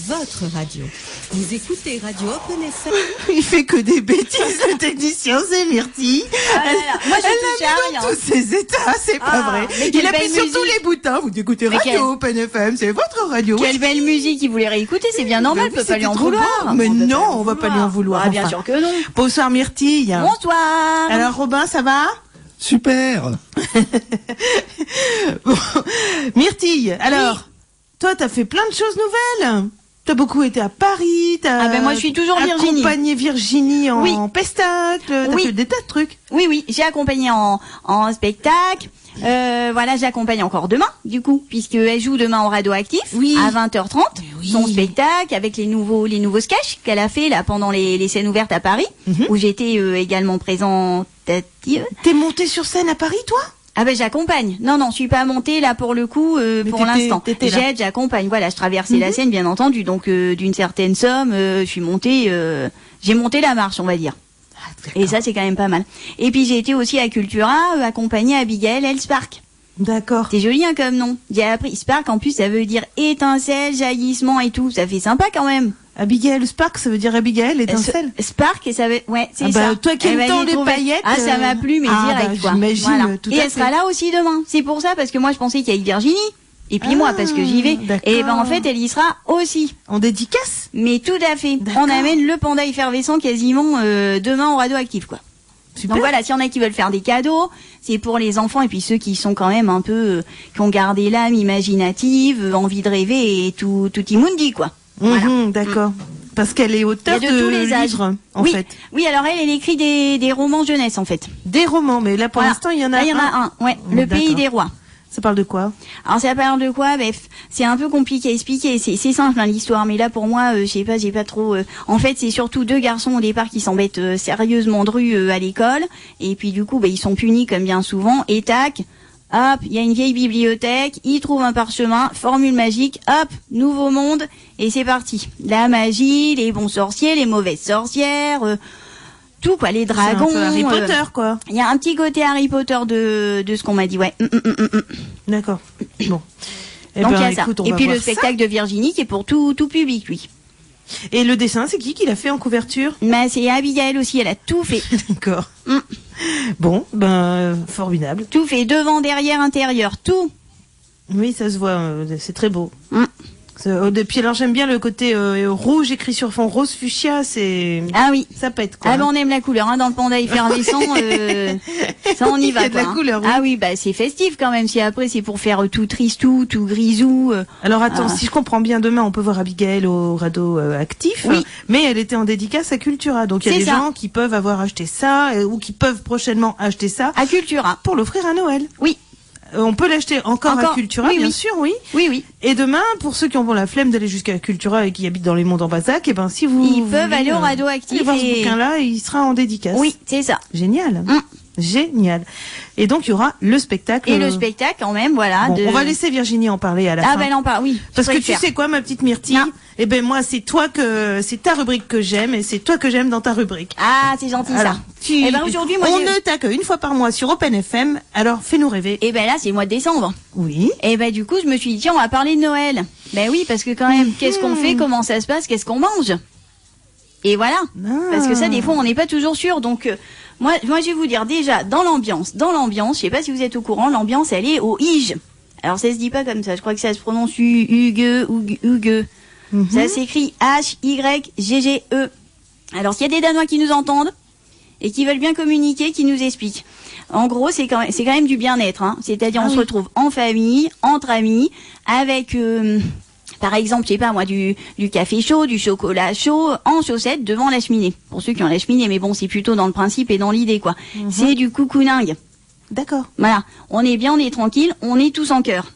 votre radio. Vous écoutez Radio Open FM. Il fait que des bêtises, le technicien, c'est Myrtille. Moi, je touche à Elle a mis dans tous ses états, c'est pas vrai. Il appuie sur tous les boutons. Vous écoutez Radio Open FM, c'est votre radio. Quelle belle musique, il voulait réécouter, c'est bien normal, on peut pas lui en vouloir. Mais non, on va pas lui en vouloir. Ah, bien sûr que non. Bonsoir Myrtille. Bonsoir. Alors Robin, ça va? Super. Bon. Myrtille, alors, toi t'as fait plein de choses nouvelles. T'as beaucoup été à Paris, moi je suis toujours Virginie. Accompagné Virginie en pestacle, t'as fait des tas de trucs. Oui, j'ai accompagné en spectacle. J'accompagne encore demain, du coup, puisqu'elle joue demain en Radioactif à 20h30. Son spectacle avec les nouveaux sketchs qu'elle a fait là pendant les scènes ouvertes à Paris, où j'étais également présentative. T'es montée sur scène à Paris, toi? Ah ben j'accompagne. Non, je suis pas montée là pour le coup, pour l'instant. J'accompagne. Voilà, je traversais la scène, bien entendu. Donc d'une certaine somme, je suis montée. J'ai monté la marche, on va dire. Et ça, c'est quand même pas mal. Et puis j'ai été aussi à Cultura, accompagnée Abigail Elspark. D'accord. C'est joli comme nom. J'ai appris Spark, en plus ça veut dire étincelle, jaillissement et tout. Ça fait sympa quand même. Abigail Spark, ça veut dire Abigail étincelle. Spark, et ça veut, c'est ça. Toi qui aimes tant les paillettes. Ah, ça m'a plu, mais direct, quoi. J'imagine, voilà. tout et elle sera là aussi demain. C'est pour ça, parce que moi je pensais qu'il y avait Virginie. Et puis moi, parce que j'y vais. Et en fait, elle y sera aussi. En dédicace? Mais tout à fait. On amène le panda effervescent quasiment demain au Radioactif, quoi. Super. Donc voilà, s'il y en a qui veulent faire des cadeaux, c'est pour les enfants et puis ceux qui sont quand même un peu, qui ont gardé l'âme imaginative, envie de rêver et tout immundi, quoi. Voilà. D'accord. Parce qu'elle est auteure de tous les livres, en fait. Oui, alors elle écrit des romans jeunesse, en fait. Des romans, mais là, pour l'instant, il y en a un. Là, il y en a un, Le Pays des Rois. Ça parle de quoi? Alors ça parle de quoi? C'est un peu compliqué à expliquer. C'est simple l'histoire, mais là pour moi, j'ai pas trop. En fait, c'est surtout deux garçons au départ qui s'embêtent sérieusement de rue à l'école, et puis du coup, ils sont punis comme bien souvent. Et tac, hop, il y a une vieille bibliothèque, ils trouvent un parchemin, formule magique, hop, nouveau monde, et c'est parti. La magie, les bons sorciers, les mauvaises sorcières. Tout quoi, les dragons. C'est un peu Harry Potter quoi. Il y a un petit côté Harry Potter de ce qu'on m'a dit, ouais. D'accord. Bon. Donc il y a ça. Et puis le spectacle de Virginie qui est pour tout public, lui. Et le dessin, c'est qui l'a fait en couverture? C'est Abigail aussi, elle a tout fait. D'accord. Bon, formidable. Tout fait, devant, derrière, intérieur, tout. Oui, ça se voit, c'est très beau. Puis alors j'aime bien le côté rouge écrit sur fond rose fuchsia, c'est ça pète quoi. On aime la couleur dans le panda effervescent, ça on y va. Il y a de la couleur. Oui. Ah oui, c'est festif quand même. Si après c'est pour faire tout tristou, tout grisou. Alors attends, si je comprends bien, demain on peut voir Abigail au Radioactif, mais elle était en dédicace à Cultura, donc il y a des gens qui peuvent avoir acheté ça ou qui peuvent prochainement acheter ça à Cultura pour l'offrir à Noël. Oui. On peut l'acheter encore à Cultura, bien sûr, oui. Et demain, pour ceux qui ont la flemme d'aller jusqu'à Cultura et qui habitent dans les monts d'Ambazac, si vous ils peuvent aller au Radioactif. Voir ce bouquin-là, il sera en dédicace. Oui, c'est ça. Génial. Génial. Et donc il y aura le spectacle. Et le spectacle quand même, voilà. On va laisser Virginie en parler à la fin. Ah elle en parle, oui. Parce que tu sais quoi, ma petite Myrtille? Moi c'est ta rubrique que j'aime et c'est toi que j'aime dans ta rubrique. Ah c'est gentil ça. Aujourd'hui on ne t'a qu'une fois par mois sur Open FM, alors fais-nous rêver. Et là c'est le mois de décembre. Oui. Et du coup je me suis dit tiens on va parler de Noël. Oui parce que quand même qu'est-ce qu'on fait, comment ça se passe, qu'est-ce qu'on mange? Et voilà. Parce que ça des fois on n'est pas toujours sûr donc. Moi, je vais vous dire déjà, dans l'ambiance, je sais pas si vous êtes au courant, l'ambiance, elle est au Ige. Alors, ça se dit pas comme ça, je crois que ça se prononce Hugue. Ça s'écrit H-Y-G-G-E. Alors, s'il y a des Danois qui nous entendent, et qui veulent bien communiquer, qui nous expliquent. En gros, c'est quand même du bien-être, C'est-à-dire, on se retrouve en famille, entre amis, avec, par exemple, je sais pas moi, du café chaud, du chocolat chaud, en chaussettes devant la cheminée. Pour ceux qui ont la cheminée, mais bon, c'est plutôt dans le principe et dans l'idée, quoi. C'est du coucouningue. D'accord. Voilà. On est bien, on est tranquille, on est tous en cœur.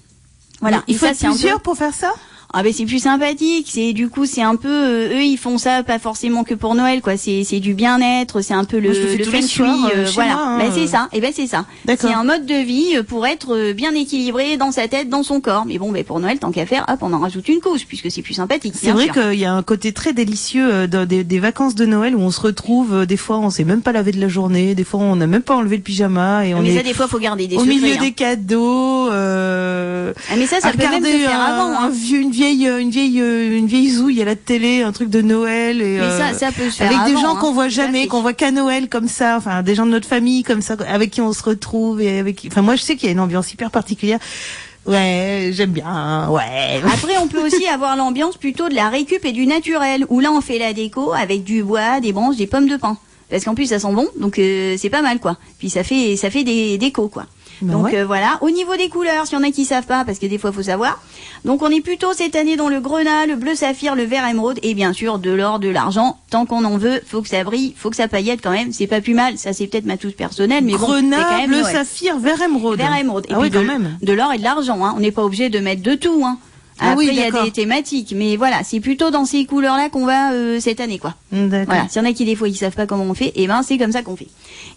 Voilà. Il faut être plusieurs pour faire ça? Ah c'est plus sympathique, c'est un peu eux ils font ça pas forcément que pour Noël quoi, c'est du bien-être, c'est un peu le feng shui voilà. C'est ça. C'est ça. C'est un mode de vie pour être bien équilibré dans sa tête, dans son corps. Mais bon pour Noël tant qu'à faire, hop, on en rajoute une couche puisque c'est plus sympathique. C'est vrai qu'il y a un côté très délicieux des vacances de Noël où on se retrouve des fois on s'est même pas lavé de la journée, des fois on n'a même pas enlevé le pyjama et on mais ça des fois faut garder des au secrets, milieu des cadeaux mais ça peut même se faire avant une vieille zouille à la télé, un truc de Noël et mais ça peut se faire avec avant, des gens qu'on voit jamais, fait. qu'on voit qu'à Noël comme ça, enfin des gens de notre famille comme ça, avec qui on se retrouve et enfin moi je sais qu'il y a une ambiance hyper particulière. Ouais, j'aime bien, ouais. Après, on peut aussi avoir l'ambiance plutôt de la récup et du naturel, où là, on fait la déco avec du bois, des branches, des pommes de pin. Parce qu'en plus, ça sent bon, donc c'est pas mal, quoi. Puis ça fait des décos, quoi. Donc ouais. Voilà. Au niveau des couleurs, s'il y en a qui savent pas, parce que des fois, faut savoir. Donc, on est plutôt cette année dans le grenat, le bleu saphir, le vert émeraude, et bien sûr, de l'or, de l'argent. Tant qu'on en veut, faut que ça brille, faut que ça paillette quand même. C'est pas plus mal. Ça, c'est peut-être ma touche personnelle, mais grenat, bon, c'est quand même bleu Noël. saphir, vert émeraude. Vert émeraude. Et ah puis oui, quand même. De l'or et de l'argent, hein. On n'est pas obligé de mettre de tout, hein. Ah Après, oui, il y a d'accord. des thématiques, mais voilà, c'est plutôt dans ces couleurs-là qu'on va cette année, quoi. D'accord. Voilà, s'il y en a qui des fois ils savent pas comment on fait, et ben c'est comme ça qu'on fait.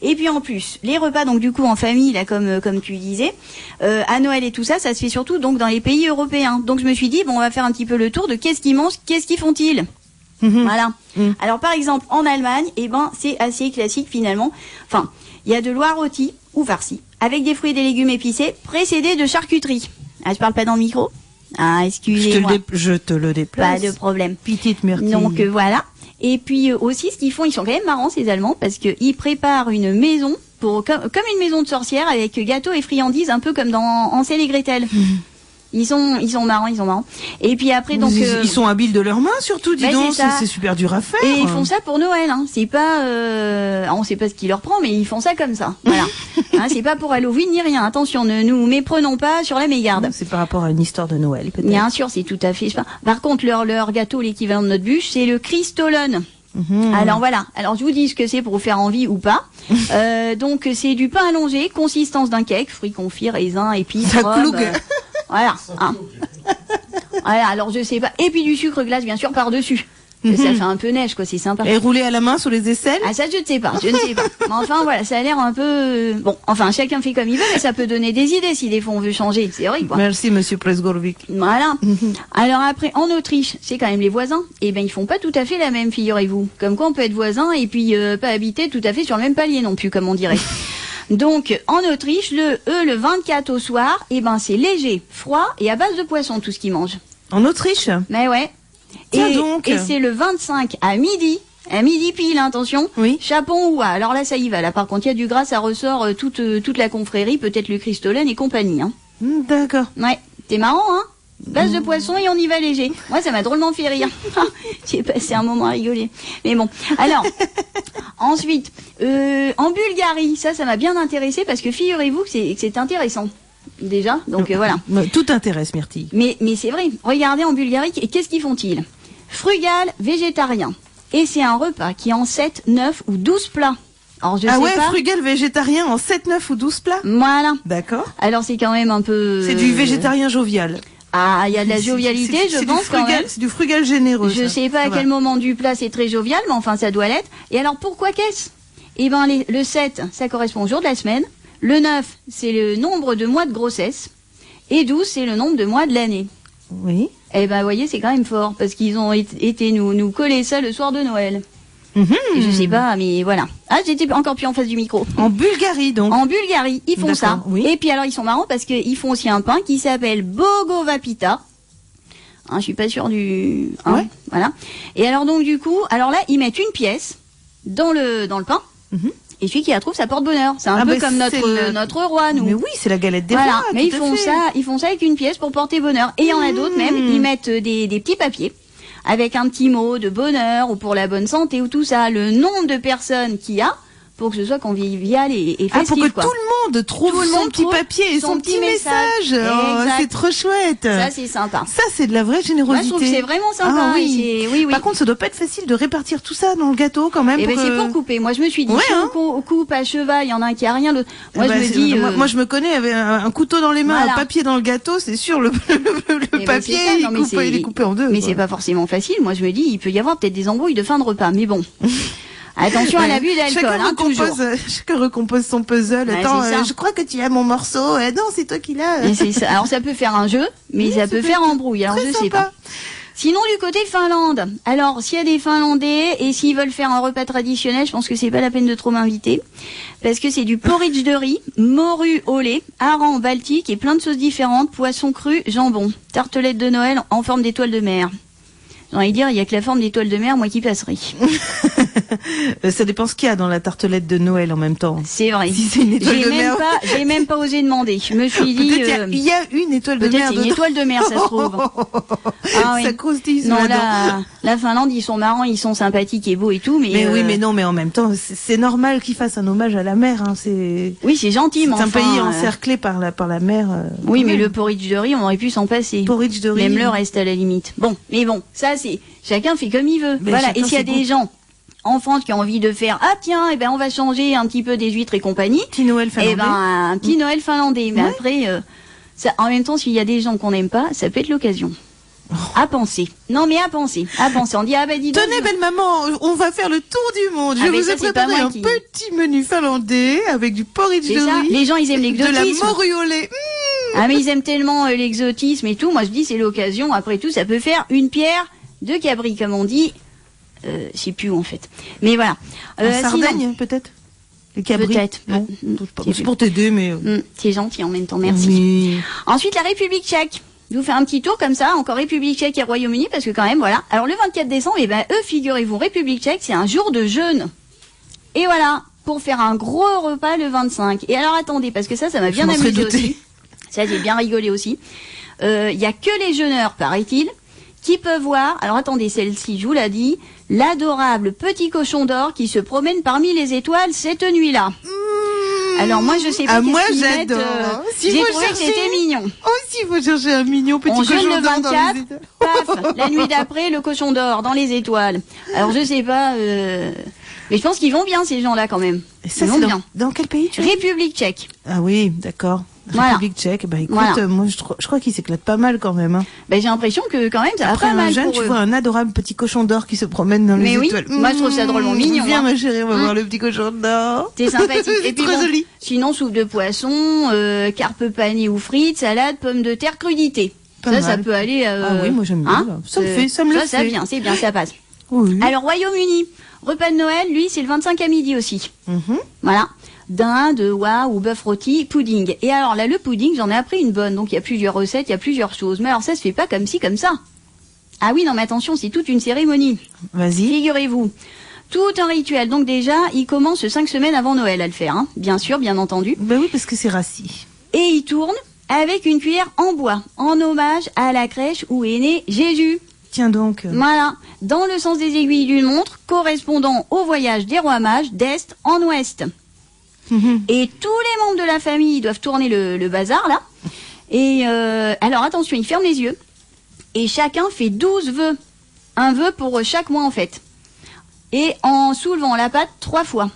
Et puis en plus, les repas donc du coup en famille, là comme tu disais, à Noël et tout ça, ça se fait surtout donc dans les pays européens. Donc je me suis dit bon, on va faire un petit peu le tour de qu'est-ce qu'ils mangent, qu'est-ce qu'ils font-ils. Voilà. Alors par exemple en Allemagne, et ben c'est assez classique finalement. Enfin, il y a de l'oie rôti ou farci avec des fruits et des légumes épicés, précédés de charcuterie. Ah, je parle pas dans le micro. Ah, excusez-moi. Je te le déplace. Pas de problème. Petite Myrtille. Donc voilà. Et puis aussi, ce qu'ils font, ils sont quand même marrants ces Allemands parce que ils préparent une maison comme une maison de sorcière avec gâteaux et friandises, un peu comme dans Hansel et Gretel. Ils sont marrants. Et puis après donc ils sont habiles de leurs mains surtout, dis donc, c'est super dur à faire. Et ils font ça pour Noël, hein. C'est pas on sait pas ce qui leur prend, mais ils font ça comme ça. Voilà. Hein, c'est pas pour Halloween ni rien. Attention, ne nous méprenons pas sur la mégarde. C'est par rapport à une histoire de Noël, peut-être. Bien sûr, c'est tout à fait. Par contre, leur gâteau, l'équivalent de notre bûche, c'est le Christstollen. Alors voilà. Alors je vous dis ce que c'est pour vous faire envie ou pas. Donc c'est du pain allongé, consistance d'un cake, fruits confits, raisins, épices, Ça rhum, clougue. voilà. Hein. Voilà. Alors je sais pas. Et puis du sucre glace bien sûr par dessus. Ça fait un peu neige quoi, c'est sympa. Et rouler à la main sur les aisselles. Ah ça je ne sais pas. Mais enfin voilà, ça a l'air un peu bon. Enfin chacun fait comme il veut, mais ça peut donner des idées si des fois on veut changer. C'est vrai quoi. Merci Monsieur Presgorvik. Voilà. Alors après, en Autriche, c'est quand même les voisins. Eh ben, ils font pas tout à fait la même, figurez-vous. Comme quoi, on peut être voisin et puis pas habiter tout à fait sur le même palier non plus, comme on dirait. Donc, en Autriche, le 24 au soir, eh ben, c'est léger, froid et à base de poisson, tout ce qu'ils mangent. En Autriche. Mais ouais. Tiens donc. Et c'est le 25 à midi pile, attention. Oui. Chapon ou alors là, ça y va. Là, par contre, il y a du gras, ça ressort toute la confrérie, peut-être le Christollen et compagnie. Hein. D'accord. Ouais, c'est marrant, hein. Base de poisson et on y va léger. Moi, ça m'a drôlement fait rire. J'ai passé un moment à rigoler. Mais bon. Alors, ensuite, en Bulgarie, ça m'a bien intéressé parce que figurez-vous que c'est intéressant. Déjà, donc voilà. Tout intéresse Myrtille. Mais c'est vrai. Regardez en Bulgarie, qu'est-ce qu'ils font-ils? Frugal, végétarien. Et c'est un repas qui est en 7, 9 ou 12 plats. Alors, je sais ouais, pas. frugal végétarien en 7, 9 ou 12 plats. Voilà. D'accord. Alors, c'est quand même un peu... C'est du végétarien jovial. Ah, il y a de la jovialité, je pense quand même. C'est du frugal généreux. Je sais pas à quel moment du plat c'est très jovial, mais enfin ça doit l'être. Et alors pourquoi qu'est-ce? Eh ben le 7, ça correspond au jour de la semaine. Le 9, c'est le nombre de mois de grossesse. Et 12, c'est le nombre de mois de l'année. Oui. Eh ben vous voyez, c'est quand même fort, parce qu'ils ont été nous coller ça le soir de Noël. Et je sais pas, mais voilà. Ah, j'étais encore plus en face du micro. En Bulgarie, donc. En Bulgarie, ils font ça. Oui. Et puis alors, ils sont marrants parce qu'ils font aussi un pain qui s'appelle Bogovapita. Hein, je suis pas sûre du... Hein, ouais. Voilà. Et alors donc du coup, alors là, ils mettent une pièce dans le pain. Et celui qui la trouve, ça porte bonheur. C'est un peu comme notre roi, nous. Mais oui, c'est la galette des voilà. rois. Mais ils font ça avec une pièce pour porter bonheur. Et il y en a d'autres même, ils mettent des petits papiers avec un petit mot de bonheur ou pour la bonne santé ou tout ça, le nombre de personnes qu'il y a pour que ce soit convivial et festif. Pour que quoi. tout le monde trouve son petit papier et son petit message. Oh, c'est trop chouette. Ça, c'est sympa. Ça, c'est de la vraie générosité. Moi, je trouve que c'est vraiment sympa. Ah, oui. Oui. Par contre, ça doit pas être facile de répartir tout ça dans le gâteau quand même. Eh ben, c'est pour couper. Moi, je me suis dit, si on coupe à cheval, il y en a un qui a rien. Moi, je me dis... Moi, je me connais, avec un couteau dans les mains, voilà. Un papier dans le gâteau, c'est sûr, le papier, il est coupé en deux. Mais c'est pas forcément facile. Moi, je me dis, il peut y avoir peut-être des embrouilles de fin de repas. Mais bon... Attention à l'abus d'alcool, toujours. Chacun recompose son puzzle. Attends, je crois que tu as mon morceau. Non, c'est toi qui l'as. Alors ça peut faire un jeu, mais ça peut faire embrouille. Alors je sais pas. Sinon, du côté Finlande. Alors, s'il y a des Finlandais et s'ils veulent faire un repas traditionnel, je pense que c'est pas la peine de trop m'inviter. Parce que c'est du porridge de riz, morue au lait, hareng baltique et plein de sauces différentes, poisson cru, jambon. Tartelette de Noël en forme d'étoile de mer. J'ai envie de dire, il y a que la forme d'étoile de mer, moi qui passerai. Ça dépend ce qu'il y a dans la tartelette de Noël en même temps. C'est vrai. Si c'est une étoile de mer. J'ai même pas osé demander. Je me suis dit. Il y a une étoile de mer. Peut-être une étoile de mer, ça se trouve. Ah, oui. Ça croustille. Non, la Finlande, ils sont marrants, ils sont sympathiques et beaux et tout, mais. Oui, mais non, mais en même temps, c'est normal qu'ils fassent un hommage à la mer. Hein. Oui, c'est gentil, mais c'est un pays encerclé par la mer. Oui, mais le porridge de riz, on aurait pu s'en passer. Porridge de riz. Même le reste à la limite. Bon, mais bon, ça c'est. Chacun fait comme il veut. Mais voilà. Et s'il y a des gens en France qui ont envie de faire, ah tiens, eh ben on va changer un petit peu des huîtres et compagnie. Petit Noël finlandais. Eh ben un petit Noël finlandais. Mais après, ça, en même temps, s'il y a des gens qu'on n'aime pas, ça peut être l'occasion. À penser. Non mais à penser. On dit, ah ben dis donc. Tenez belle maman, on va faire le tour du monde. Je vous ai préparé un petit menu finlandais avec du porridge de riz. Les gens ils aiment l'exotisme. De la morue au lait. Ah mais ils aiment tellement l'exotisme et tout. Moi je dis c'est l'occasion. Après tout, ça peut faire une pierre de cabri, comme on dit. Je sais plus où en fait. Mais voilà. En Sardaigne, peut-être. Les cabris. Peut-être. Non, c'est pour t'aider, mais. C'est gentil en même temps, merci. Oui. Ensuite, la République tchèque. Je vous fais un petit tour comme ça, encore République tchèque et Royaume-Uni, parce que quand même, voilà. Alors le 24 décembre, eh ben eux, figurez-vous, République tchèque, c'est un jour de jeûne. Et voilà, pour faire un gros repas le 25. Et alors attendez, parce que ça m'a bien amusé aussi. Ça, j'ai bien rigolé aussi. Il y a que les jeûneurs, paraît-il, qui peuvent voir, alors attendez, celle-ci, je vous l'ai dit, l'adorable petit cochon d'or qui se promène parmi les étoiles cette nuit-là. Alors moi, je sais pas moi j'adore. J'ai trouvé que c'était mignon. Oh, s'il faut chercher un mignon petit cochon d'or le 24, dans les étoiles. Paf, la nuit d'après, le cochon d'or dans les étoiles. Alors je sais pas, mais je pense qu'ils vont bien ces gens-là quand même. Et ça, ils vont bien. Dans quel pays République tchèque. Ah oui, d'accord. République tchèque, bah écoute, moi je crois qu'ils s'éclatent pas mal quand même. Hein. Bah, j'ai l'impression que quand même ça va pas mal jeune, pour eux. Tu vois un adorable petit cochon d'or qui se promène dans les étoiles. Moi je trouve ça drôlement mignon. Viens ma chérie, on va voir le petit cochon d'or. C'est sympathique. Et puis très joli. Sinon soupe de poisson, carpe panée ou frites, salade, pommes de terre, crudité. Ça peut aller. Ah oui, moi j'aime bien. Ça me fait, ça me le fait. Ça vient, c'est bien, ça passe. Oui. Alors Royaume-Uni, repas de Noël, lui c'est le 25 à midi aussi. Voilà. Dinde, oie ou bœuf rôti, pudding. Et alors là, le pudding, j'en ai appris une bonne. Donc il y a plusieurs recettes, il y a plusieurs choses. Mais alors ça se fait pas comme ci, comme ça. Ah oui, non mais attention, c'est toute une cérémonie. Vas-y. Figurez-vous. Tout un rituel. Donc déjà, il commence 5 semaines avant Noël à le faire. Hein. Bien sûr, bien entendu. Ben oui, parce que c'est rassis. Et il tourne avec une cuillère en bois, en hommage à la crèche où est né Jésus. Tiens donc. Voilà. Dans le sens des aiguilles d'une montre, correspondant au voyage des rois mages d'est en ouest. Et tous les membres de la famille doivent tourner le bazar là. Et alors attention, ils ferment les yeux et chacun fait 12 vœux. Un vœu pour chaque mois en fait. Et en soulevant la patte 3 fois.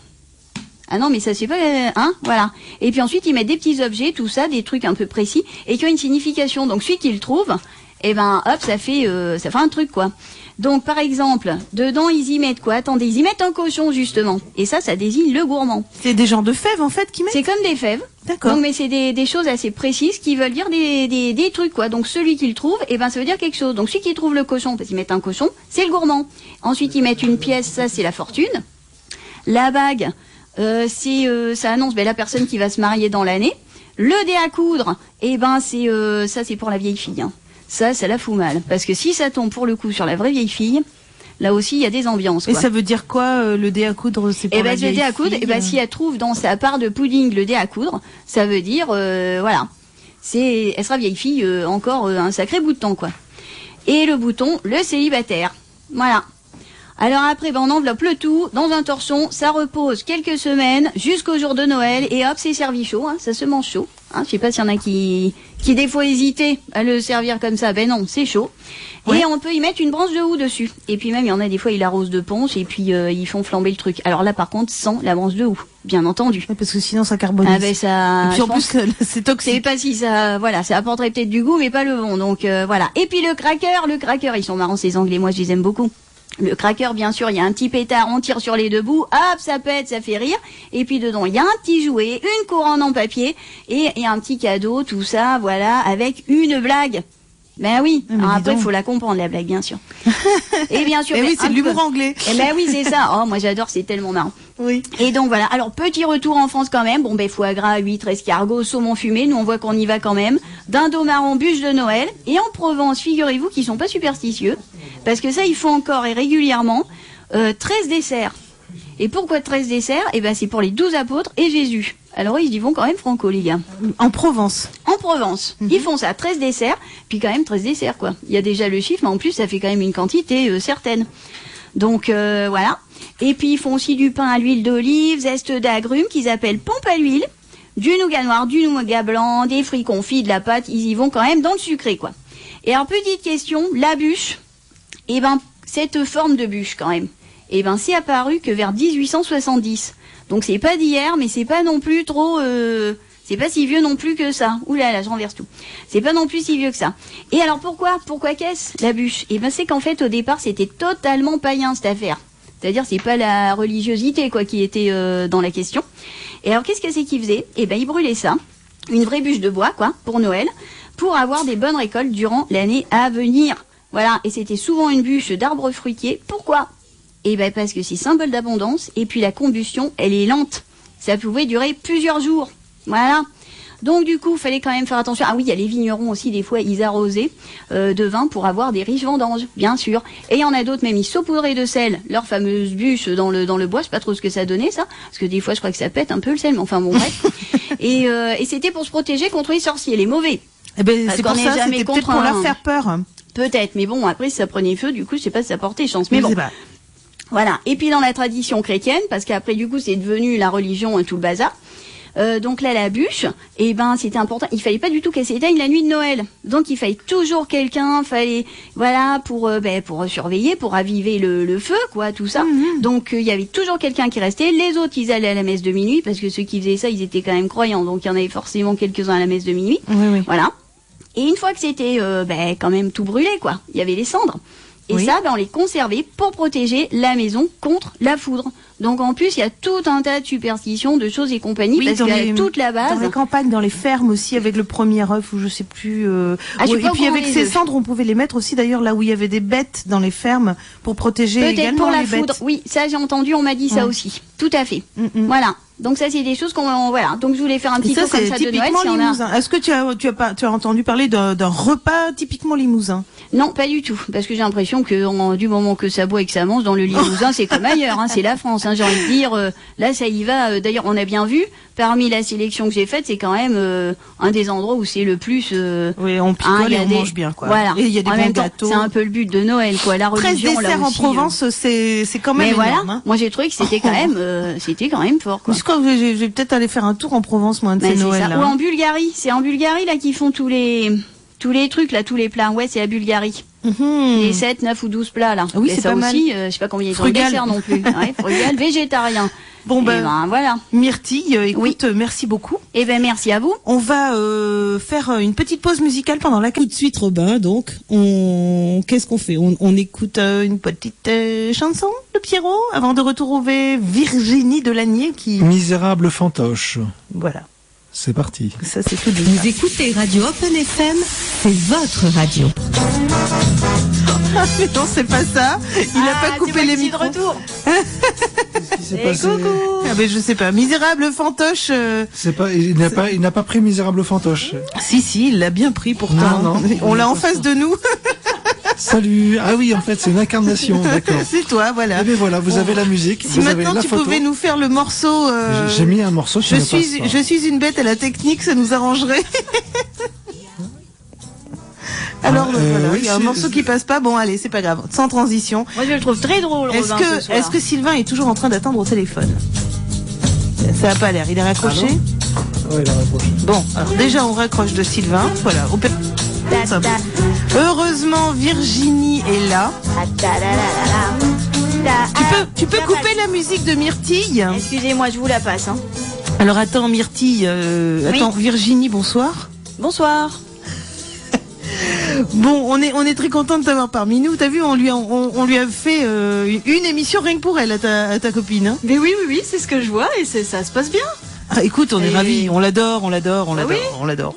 Ah non mais ça c'est pas hein, voilà. Et puis ensuite ils mettent des petits objets, tout ça, des trucs un peu précis et qui ont une signification. Donc celui qui le trouve, eh ben hop, ça fait un truc quoi. Donc par exemple, dedans ils y mettent quoi? Attendez, ils y mettent un cochon justement. Et ça désigne le gourmand. C'est des genres de fèves en fait qui mettent. C'est comme des fèves. D'accord. Donc mais c'est des choses assez précises qui veulent dire des trucs quoi. Donc celui qui le trouve, eh ben ça veut dire quelque chose. Donc celui qui trouve le cochon, parce qu'ils mettent un cochon, c'est le gourmand. Ensuite ils mettent une pièce, ça c'est la fortune. La bague, ça annonce la personne qui va se marier dans l'année. Le dé à coudre, eh ben ça c'est pour la vieille fille. Hein. Ça la fout mal. Parce que si ça tombe pour le coup sur la vraie vieille fille, là aussi il y a des ambiances. Quoi. Et ça veut dire quoi le dé à coudre? C'est pour la vieille fille. Le dé à coudre, si elle trouve dans sa part de pudding le dé à coudre, ça veut dire voilà. Elle sera vieille fille encore un sacré bout de temps quoi. Et le bouton, le célibataire. Voilà. Alors après, on enveloppe le tout dans un torchon, ça repose quelques semaines jusqu'au jour de Noël et hop, c'est servi chaud, hein, ça se mange chaud. Hein, je sais pas s'il y en a qui des fois hésitaient à le servir comme ça, ben non, c'est chaud. Ouais. Et on peut y mettre une branche de houx dessus. Et puis même, il y en a des fois, ils l'arrosent de ponche et puis ils font flamber le truc. Alors là, par contre, sans la branche de houx, bien entendu. Ouais, parce que sinon, ça carbonise. Ah ben ça. Et puis en plus, c'est toxique. C'est pas si ça, voilà, ça apporterait peut-être du goût, mais pas le bon. Donc voilà. Et puis le cracker, ils sont marrants ces Anglais, moi je les aime beaucoup. Le cracker, bien sûr, il y a un petit pétard, on tire sur les deux bouts, hop, ça pète, ça fait rire. Et puis dedans, il y a un petit jouet, une couronne en papier et un petit cadeau, tout ça, voilà, avec une blague. Ben oui. Alors après, il faut la comprendre, la blague, bien sûr. Et bien sûr. Et oui, c'est de l'humour anglais. Et ben oui, c'est ça. Oh, moi j'adore, c'est tellement marrant. Oui. Et donc voilà. Alors, petit retour en France quand même. Bon, ben foie gras, huîtres, escargots, saumon fumé. Nous, on voit qu'on y va quand même. Dindon marron, bûche de Noël. Et en Provence, figurez-vous qu'ils sont pas superstitieux. Parce que ça, ils font encore et régulièrement 13 desserts. Et pourquoi 13 desserts? Eh ben, c'est pour les 12 apôtres et Jésus. Alors, ils y vont quand même franco, les gars. En Provence. En Provence. Ils font ça, 13 desserts. Puis quand même 13 desserts, quoi. Il y a déjà le chiffre, mais en plus, ça fait quand même une quantité certaine. Donc, voilà. Et puis, ils font aussi du pain à l'huile d'olive, zeste d'agrumes, qu'ils appellent pompe à l'huile, du nougat noir, du nougat blanc, des fruits confits, de la pâte. Ils y vont quand même dans le sucré, quoi. Et alors, petite question, la bûche. Eh ben, cette forme de bûche, quand même. Eh ben, c'est apparu que vers 1870. Donc, c'est pas d'hier, mais c'est pas non plus trop... c'est pas si vieux non plus que ça. Ouh là là, je renverse tout. C'est pas non plus si vieux que ça. Et alors, pourquoi qu'est-ce, la bûche? Eh ben, c'est qu'en fait, au départ, c'était totalement païen, cette affaire. C'est-à-dire, c'est pas la religiosité, quoi, qui était dans la question. Et alors, qu'est-ce que c'est qu'ils faisaient? Eh ben, ils brûlaient ça. Une vraie bûche de bois, quoi, pour Noël, pour avoir des bonnes récoltes durant l'année à venir. Voilà. Et c'était souvent une bûche d'arbres fruitiers. Pourquoi? Eh ben, parce que c'est symbole d'abondance, et puis la combustion, elle est lente. Ça pouvait durer plusieurs jours. Voilà. Donc du coup, il fallait quand même faire attention. Ah oui, il y a les vignerons aussi, des fois, ils arrosaient de vin pour avoir des riches vendanges, bien sûr. Et il y en a d'autres, même, ils saupoudraient de sel leur fameuse bûche dans le bois. Je sais pas trop ce que ça donnait, ça. Parce que des fois, je crois que ça pète un peu le sel, mais enfin bon, bref. Et c'était pour se protéger contre les sorciers, les mauvais. Eh ben, c'est pour ça, c'était peut-être pour leur faire peur. Peut-être, mais bon, après, ça prenait feu, du coup, je sais pas si ça portait chance. Mais bon. Voilà. Et puis dans la tradition chrétienne, parce qu'après du coup c'est devenu la religion tout le bazar. Donc là la bûche, eh ben c'était important. Il fallait pas du tout qu'elle s'éteigne la nuit de Noël. Donc il fallait toujours quelqu'un, voilà pour surveiller, pour raviver le feu, quoi, tout ça. Donc il y avait toujours quelqu'un qui restait. Les autres ils allaient à la messe de minuit parce que ceux qui faisaient ça ils étaient quand même croyants. Donc il y en avait forcément quelques-uns à la messe de minuit. Oui. Voilà. Et une fois que c'était quand même tout brûlé, quoi, il y avait les cendres. Et ça, on les conservait pour protéger la maison contre la foudre. Donc en plus, il y a tout un tas de superstitions, de choses et compagnie, parce qu'il y a toute la base. Dans les campagnes, dans les fermes aussi, avec le premier œuf, ou je sais plus. Et puis avec ces cendres, on pouvait les mettre aussi d'ailleurs là où il y avait des bêtes dans les fermes pour protéger également les bêtes. Peut-être pour la foudre. Oui, ça j'ai entendu, on m'a dit ça aussi. Tout à fait. Voilà. Donc ça c'est des choses voilà. Donc je voulais faire un petit tour comme ça de Noël. Limousin. Est-ce que tu as entendu parler d'un repas typiquement limousin? Non, pas du tout, parce que j'ai l'impression que du moment que ça boit et que ça mange dans le Limousin, c'est comme ailleurs, c'est la France, j'ai envie de dire. Là, ça y va. D'ailleurs, on a bien vu. Parmi la sélection que j'ai faite, c'est quand même un des endroits où c'est le plus. Oui, on picole et on mange bien, quoi. Voilà. Et il y a des bons gâteaux. C'est un peu le but de Noël, quoi. La religion, 13 desserts là aussi, en Provence, c'est quand même énorme. Mais voilà, moi j'ai trouvé que c'était quand même fort, quoi. Je crois que je vais peut-être aller faire un tour en Provence, moi, de ces Noëls là. Ou en Bulgarie. C'est en Bulgarie là qu'ils font tous les trucs là, tous les plats. Ouais, c'est la Bulgarie. Les 7, 9 ou 12 plats là. Oui, c'est ça pas aussi, je sais pas combien ils ont de desserts non plus. Ouais, frugal, végétarien. Bon voilà. Myrtille, écoute, merci beaucoup. Eh ben merci à vous. On va faire une petite pause musicale pendant laquelle tout de suite Robin. Donc qu'est-ce qu'on fait? On écoute une petite chanson de Pierrot avant de retrouver Virginie Delagnier qui Misérable fantoche. Voilà. C'est parti. Ça c'est tout. Vous écoutez Radio Open FM, c'est votre radio. Mais non, c'est pas ça. Il a pas coupé les micros. De retour. Qu'est-ce qui s'est passé? Ah ben je sais pas. Misérable fantoche. C'est pas. Il n'a pas pris misérable fantoche. Si, il l'a bien pris pourtant. Non, on l'a en face de nous. Salut. Ah oui, en fait, c'est une incarnation. D'accord. C'est toi, voilà. Eh bien voilà, vous avez la musique. Si vous maintenant avez la tu photo. pouvais nous faire le morceau. J'ai mis un morceau. Je suis une bête à la technique, ça nous arrangerait. Alors voilà, il y a un morceau qui passe pas. Bon allez, c'est pas grave. Sans transition. Moi je le trouve très drôle. Est-ce que Sylvain est toujours en train d'attendre au téléphone? Ça a pas l'air. Il est raccroché. Ouais, il a raccroché. Bon, alors déjà on raccroche de Sylvain. Voilà. Heureusement Virginie est là. Tu peux couper la musique de Myrtille? Excusez-moi, je vous la passe. Alors attends Myrtille, attends Virginie, bonsoir. Bonsoir. Bon, on est très content de t'avoir parmi nous. T'as vu, on lui a fait une émission rien que pour elle, à ta copine. Hein. Mais oui, c'est ce que je vois et ça se passe bien. Ah, écoute, on est ravis, on l'adore. oui. On l'adore.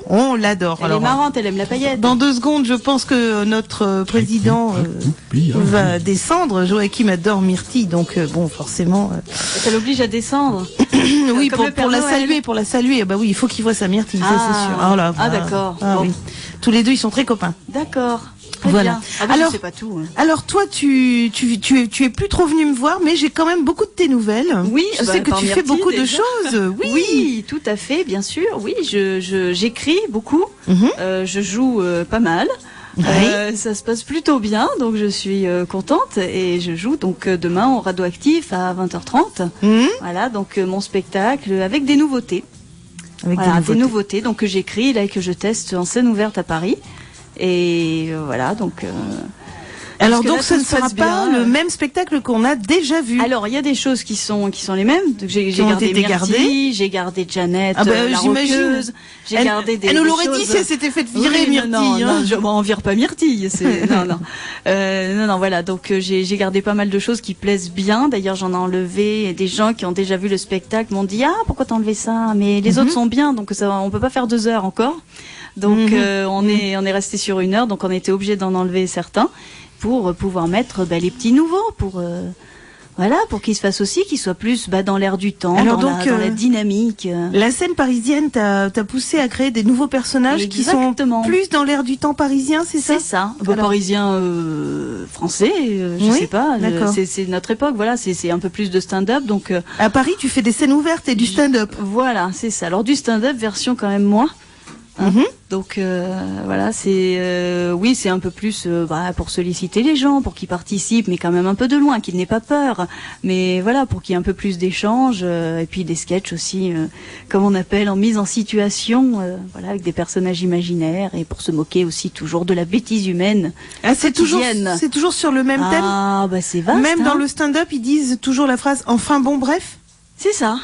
Elle est marrante, elle aime la paillette. Dans 2 secondes, je pense que notre président va descendre. Joachim adore Myrtille, donc bon, forcément. Ça l'oblige à descendre. Oui, Comme le Père Noël. pour la saluer. Bah oui, il faut qu'il voit sa Myrtille, ça c'est sûr. Ah, là, d'accord. Ah, Bon. oui. Tous les deux, ils sont très copains. D'accord. Très Voilà. bien. Ah, alors, c'est pas tout. Hein. Alors toi, tu es plus trop venu me voir, mais j'ai quand même beaucoup de tes nouvelles. Oui, je sais que par tu fais Myrtille, beaucoup de déjà. choses. Oui, tout à fait, bien sûr. Oui, j'écris beaucoup. Je joue pas mal. Ça se passe plutôt bien, donc je suis contente et je joue donc demain au Radioactif à 20h30. Voilà, donc mon spectacle avec des nouveautés. Des nouveautés donc que j'écris là et que je teste en scène ouverte à Paris. Et voilà, donc. Alors donc là, ce ne sera pas le même spectacle qu'on a déjà vu. Alors il y a des choses qui sont les mêmes. Donc, j'ai gardé Myrtille, j'ai gardé Janet, la roqueuse, j'ai gardé des. Elle nous l'aurait choses... dit si elle s'était fait virer Myrtille. Non, on vire pas Myrtille. Non, voilà. Donc j'ai gardé pas mal de choses qui plaisent bien. D'ailleurs j'en ai enlevé. Et des gens qui ont déjà vu le spectacle m'ont dit pourquoi t'as enlevé ça? Mais les autres sont bien, donc ça on peut pas faire 2 heures encore. Donc on est resté sur 1 heure, donc on était obligé d'en enlever certains pour pouvoir mettre les petits nouveaux, pour qu'ils se fassent aussi, qu'ils soient plus dans l'air du temps, dans la dynamique. La scène parisienne t'a poussé à créer des nouveaux personnages qui sont plus dans l'air du temps parisien, c'est ça? C'est ça. Parisien français, je sais pas. C'est notre époque, voilà. C'est un peu plus de stand-up, donc. À Paris, tu fais des scènes ouvertes et du stand-up. Voilà, c'est ça. Alors du stand-up version quand même moins. Donc voilà, c'est un peu plus pour solliciter les gens, pour qu'ils participent, mais quand même un peu de loin, qu'ils n'aient pas peur. Mais voilà, pour qu'il y ait un peu plus d'échanges et puis des sketchs aussi, comme on appelle, en mise en situation, avec des personnages imaginaires et pour se moquer aussi toujours de la bêtise humaine. C'est toujours sur le même thème. Ah c'est vaste. Même dans le stand-up, ils disent toujours la phrase enfin bon bref. C'est ça.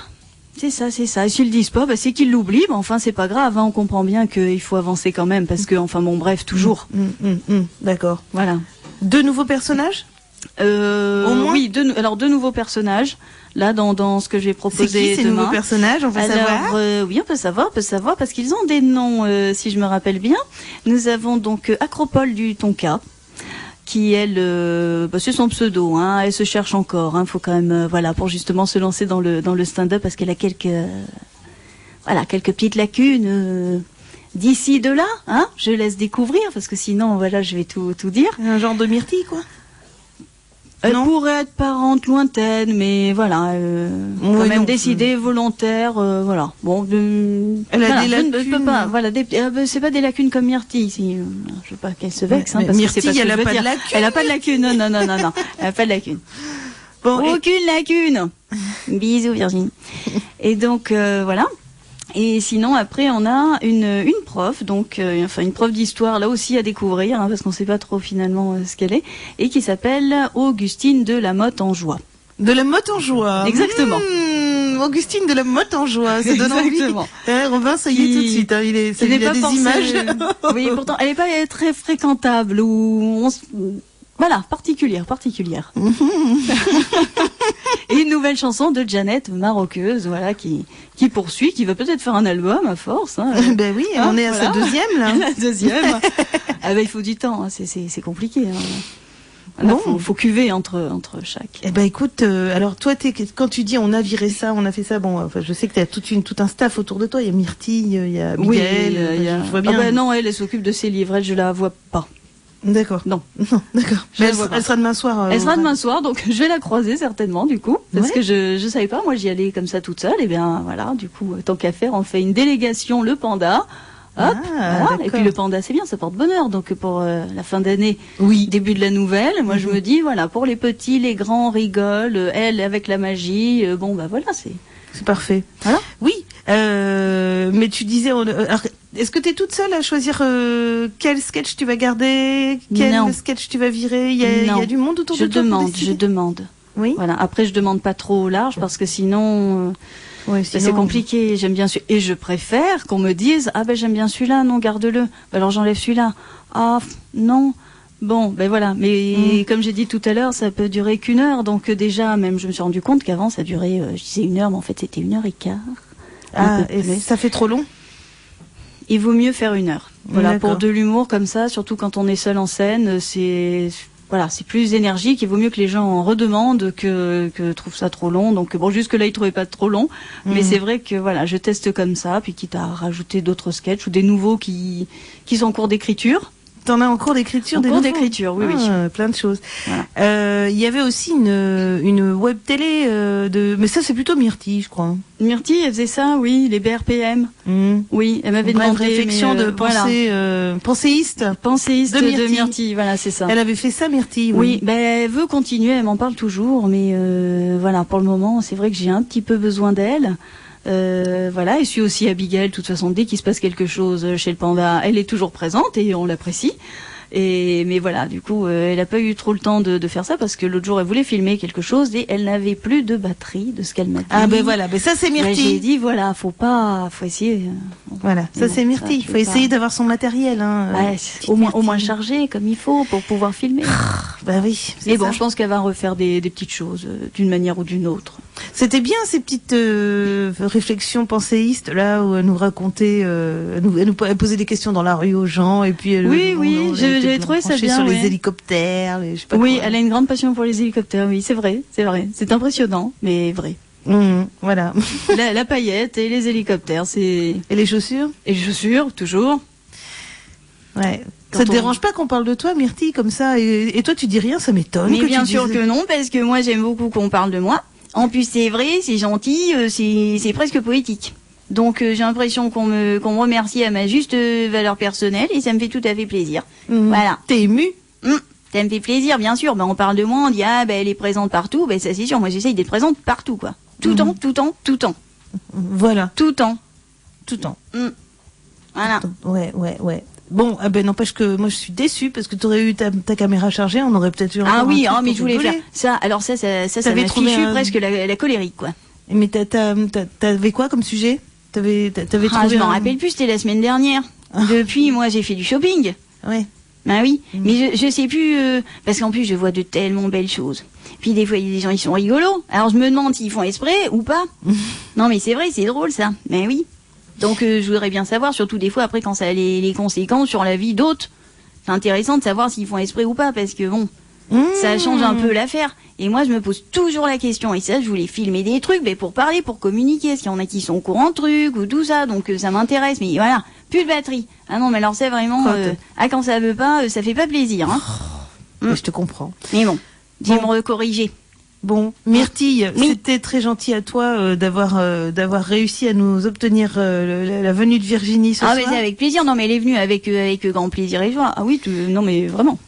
C'est ça. Et s'ils le disent pas, c'est qu'ils l'oublient. Mais enfin, c'est pas grave. On comprend bien qu'il faut avancer quand même, parce que, bref, toujours. D'accord. Voilà. 2 nouveaux personnages Au moins oui, 2 nouveaux personnages. Là, dans ce que j'ai proposé c'est qui ces nouveaux personnages? On peut savoir. Oui, on peut savoir, parce qu'ils ont des noms, si je me rappelle bien. Nous avons donc Acropole du Tonka, qui elle, c'est son pseudo, elle se cherche encore, faut quand même, pour justement se lancer dans le stand-up, parce qu'elle a quelques petites lacunes d'ici de là, je laisse découvrir, parce que sinon, je vais tout dire. Un genre de Myrtille, quoi. Elle pourrait être parente lointaine, mais quand même décidée, volontaire, Bon, elle a des lacunes. Je ne peux pas, c'est pas des lacunes comme Myrtille. Je veux pas qu'elle se vexe, parce Myrtille, que c'est pas elle a pas de lacunes. Elle a pas de lacunes, non. Elle a pas de lacunes. Bon, aucune lacune. Bisous, Virginie. Et donc, voilà. Et sinon, après, on a une prof, donc une prof d'histoire là aussi à découvrir, parce qu'on ne sait pas trop finalement ce qu'elle est, et qui s'appelle Augustine de la Motte-en-Joie. De la Motte-en-Joie. Exactement. Augustine de la Motte-en-Joie, ça donne envie. Robin, ça y est tout de suite. Il y a des images. Oui, pourtant, elle n'est pas très fréquentable ou particulière. Et une nouvelle chanson de Janet, ma roqueuse, qui poursuit, qui va peut-être faire un album à force. Ben oui, on est à sa 2e là. La 2e. Il faut du temps, c'est compliqué. Faut cuver entre chaque. Eh ben écoute, alors toi, quand tu dis on a viré ça, on a fait ça, je sais que tu as tout un staff autour de toi. Il y a Myrtille, il y a Miguel, je vois bien. Non, elle s'occupe de ses livres, je la vois pas. D'accord. Non, d'accord. Mais elle sera demain soir. Elle sera demain soir, donc je vais la croiser certainement du coup, parce que je savais pas, moi j'y allais comme ça toute seule, et bien voilà, du coup tant qu'à faire, on fait une délégation le panda. Hop, et puis le panda c'est bien, ça porte bonheur, donc pour la fin d'année, début de la nouvelle, moi je me dis pour les petits, les grands, on rigole, elle avec la magie, c'est parfait. Voilà. Oui, mais tu disais, est-ce que tu es toute seule à choisir quel sketch tu vas garder, quel sketch tu vas virer? Il y a du monde autour de toi? Je demande. Oui. Voilà. Après, je demande pas trop au large parce que sinon, c'est compliqué. J'aime bien et je préfère qu'on me dise j'aime bien celui-là, non garde-le. Alors j'enlève celui-là. Non. Bon, voilà. Mais comme j'ai dit tout à l'heure, ça peut durer qu'1 heure. Donc déjà, même je me suis rendu compte qu'avant ça durait, je disais 1 heure, mais en fait c'était 1h15. Ah, et ça fait trop long? Il vaut mieux faire 1 heure. Voilà, D'accord. pour de l'humour comme ça, surtout quand on est seul en scène, c'est plus énergique. Il vaut mieux que les gens en redemandent que trouvent ça trop long. Donc bon, jusque là, ils trouvaient pas trop long, mais c'est vrai que voilà, je teste comme ça, puis quitte à rajouter d'autres sketchs ou des nouveaux qui sont en cours d'écriture. T'en as en cours d'écriture? En des cours nouveaux? d'écriture, oui, oui. Plein de choses. Voilà. Il y avait aussi une web télé mais ça c'est plutôt Myrtille, je crois. Myrtille, elle faisait ça, oui, les BRPM. Oui, elle m'avait Une brève demandé. réflexion mais, de pensée, penséiste. Penséiste de de Myrtille. Myrtille, voilà, c'est ça. Elle avait fait ça, Myrtille. Oui, ben elle veut continuer, elle m'en parle toujours, mais voilà, pour le moment, c'est vrai que j'ai un petit peu besoin d'elle. Voilà, et je suis aussi Abigail, de toute façon, dès qu'il se passe quelque chose chez le panda, elle est toujours présente et on l'apprécie. Mais voilà, du coup, elle a pas eu trop le temps de faire ça parce que l'autre jour, elle voulait filmer quelque chose et elle n'avait plus de batterie, de ce qu'elle m'a dit. Ah ben voilà, ça c'est Ben, Myrtille. j'ai dit voilà, faut essayer. Voilà, ça bon, c'est Myrtille. ça, Faut je essayer sais pas. d'avoir son matériel. Hein, Ouais, petite au moins Myrtille. chargé comme il faut pour pouvoir filmer. Bah oui. c'est Mais bon, ça. je pense qu'elle va refaire des petites choses d'une manière ou d'une autre. C'était bien ces petites réflexions penséistes là où elle nous racontait, elle posait des questions dans la rue aux gens et puis elle, j'avais trouvé ça bien. sur ouais. les hélicoptères, je sais pas Oui, quoi. elle a une grande passion pour les hélicoptères. Oui, c'est vrai. C'est impressionnant, mais vrai. Voilà. La paillette et les hélicoptères, c'est Et les chaussures? et les chaussures toujours. Ouais. Quand Ça te on- dérange pas qu'on parle de toi, Myrtille, comme ça et toi tu dis rien, ça m'étonne. Mais que bien tu sûr dises- que non, parce que moi j'aime beaucoup qu'on parle de moi. En plus, c'est vrai, c'est gentil, c'est presque poétique. Donc j'ai l'impression qu'on me remercie à ma juste valeur personnelle et ça me fait tout à fait plaisir. Voilà. T'es ému? Ça me fait plaisir, bien sûr. Ben, on parle de moi, on dit ah ben elle est présente partout. Ben ça c'est sûr. Moi j'essaye d'être présente partout quoi. Tout le temps, tout le temps, tout le temps, Voilà, tout le temps. tout le temps. Voilà. Ouais. Bon, n'empêche que moi je suis déçue parce que t'aurais eu ta caméra chargée, on aurait peut-être eu Ah encore oui, un truc mais pour je voulais rigoler. faire ça. Alors ça T'avais m'a trouvé fichu un- presque la colérique quoi. Mais t'avais quoi comme sujet? T'avais Ah, trouvé je m'en un- rappelle plus. C'était la semaine dernière. Depuis, moi j'ai fait du shopping. Ouais. Ben oui, mais je sais plus parce qu'en plus je vois de tellement belles choses. Puis des fois il y a des gens ils sont rigolos. Alors je me demande s'ils font exprès ou pas. Non mais c'est vrai, c'est drôle ça. Ben oui. Donc je voudrais bien savoir, surtout des fois après quand ça a les conséquences sur la vie d'autres. C'est intéressant de savoir s'ils font exprès ou pas parce que bon, ça change un peu l'affaire. Et moi je me pose toujours la question et ça je voulais filmer des trucs mais pour parler, pour communiquer. Est-ce qu'il y en a qui sont au courant de trucs ou tout ça, donc ça m'intéresse. Mais voilà, plus de batterie. Ah non mais alors c'est vraiment quand ça veut pas, ça fait pas plaisir. Hein. Mais je te comprends. Mais bon, Bon. j'ai me corriger. Bon, Myrtille, Oui. c'était très gentil à toi d'avoir réussi à nous obtenir la venue de Virginie ce Ah soir. mais c'est avec plaisir. Non mais elle est venue avec grand plaisir et joie. Ah oui, non mais vraiment.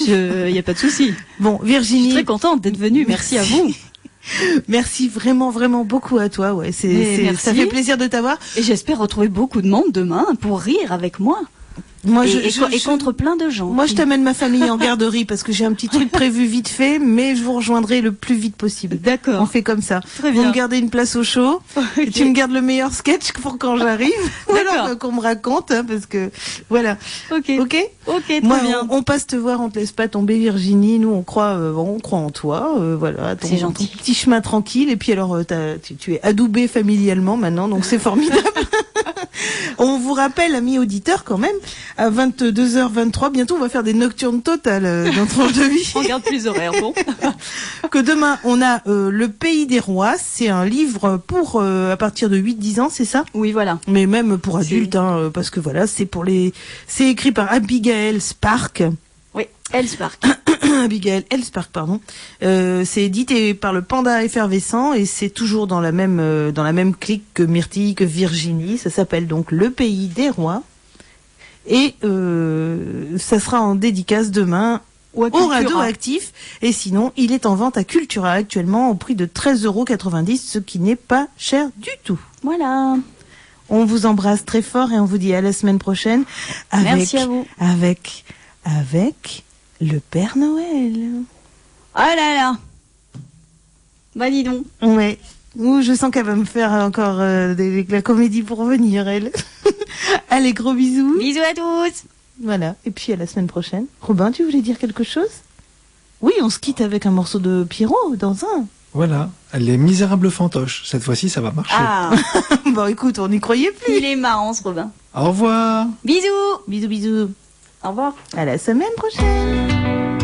Y a pas de souci. Bon, Je suis Virginie, très contente d'être venue. Merci à vous. merci vraiment beaucoup à toi. Ouais, Merci. ça fait plaisir de t'avoir. Et j'espère retrouver beaucoup de monde demain pour rire avec moi. Moi, Et contre plein de gens. Moi, je t'amène ma famille en garderie parce que j'ai un petit truc prévu vite fait, mais je vous rejoindrai le plus vite possible. On D'accord. fait comme ça. Très Vous bien. me gardez une place au chaud. Et tu me gardes le meilleur sketch pour quand j'arrive. Ou D'accord. alors qu'on me raconte, hein, parce que voilà. Ok. Ok. Ok, très Moi, bien. on passe te voir, on te laisse pas tomber, Virginie. Nous, on croit en toi. Voilà. C'est gentil. Ton petit chemin tranquille. Et puis alors, tu es adoubé familialement maintenant, donc c'est formidable. On vous rappelle, amis auditeurs, quand même, à 22h23, bientôt, on va faire des nocturnes totales dans Tranche de vie. On garde plus horaire, bon. Que demain, on a Le Pays des Rois. C'est un livre pour à partir de 8-10 ans, c'est ça? Oui, voilà. Mais même pour adultes, hein, parce que voilà, c'est écrit par Abigail Spark. Oui, elle Spark. Abigail L. Spark, pardon. C'est édité par le Panda Effervescent et c'est toujours dans la même clique que Myrtille, que Virginie. Ça s'appelle donc Le Pays des Rois. Et ça sera en dédicace demain Ou à au Cultura. Radioactif. Et sinon, il est en vente à Cultura actuellement au prix de 13,90 €, ce qui n'est pas cher du tout. Voilà. On vous embrasse très fort et on vous dit à la semaine prochaine Merci à vous. avec le Père Noël. Oh là là. Bah dis donc. Ouais. Ouh, je sens qu'elle va me faire encore la comédie pour venir, elle. Allez, gros bisous. Bisous à tous. Voilà. Et puis à la semaine prochaine. Robin, tu voulais dire quelque chose? Oui, on se quitte avec un morceau de Pierrot dans un. Voilà, les misérables fantoches. Cette fois-ci, ça va marcher. Ah, Bon, écoute, on n'y croyait plus. il est marrant ce Robin. Au revoir. Bisous. Bisous, bisous. Au revoir. À la semaine prochaine.